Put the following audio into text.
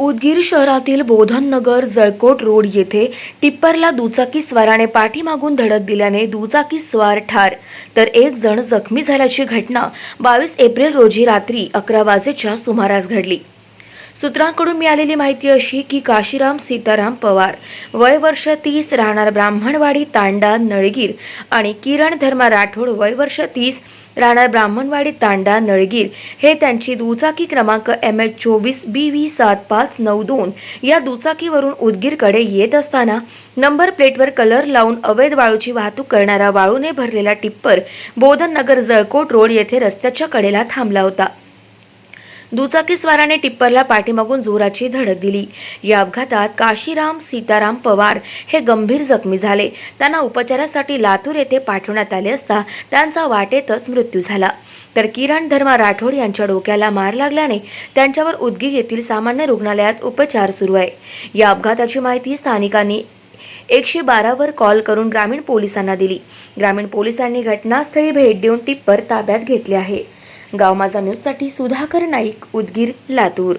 उदगीर शहरातील बोधननगर जळकोट रोड येथे टिप्परला दुचाकी स्वाराने पाठीमागून धडक दिल्याने दुचाकी स्वार ठार तर एक जण जखमी झाल्याची घटना 22 एप्रिल रोजी रात्री 11 वाजेच्या सुमारास घडली। सूत्रांकडून मिळालेली माहिती अशी की काशीराम सीताराम पवार वय वर्ष 30 राहणार ब्राह्मणवाडी तांडा नळगीर आणि किरण धर्मा राठोड वय वर्ष 30 राहणार ब्राह्मणवाडी तांडा नळगीर हे त्यांची दुचाकी क्रमांक MH24 BV 7592 या दुचाकीवरून उदगीरकडे येत असताना नंबर प्लेटवर कलर लावून अवैध वाळूची वाहतूक करणारा वाळूने भरलेला टिप्पर बोधननगर जळकोट रोड येथे रस्त्याच्या कडेला थांबला होता। दुचाकी स्वाराने टिप्परला पाठीमागून जोराची धडक दिली। या अपघातात काशीराम सीताराम पवार हे गंभीर जखमी झाले। त्यांना उपचारासाठी लातूर येथे पाठवण्यात आले असता त्यांचा वाटेतच मृत्यू झाला। तर किरण धर्मा राठोड यांच्या डोक्याला मार लागल्याने त्यांच्यावर उदगीर येथील सामान्य रुग्णालयात उपचार सुरू आहे। या अपघाताची माहिती स्थानिकांनी 112 वर कॉल करून ग्रामीण पोलिसांना दिली। ग्रामीण पोलिसांनी घटनास्थळी भेट देऊन टिप्पर ताब्यात घेतले आहे। गाव माझा न्यूजसाठी सुधाकर नाईक, उदगीर, लातूर।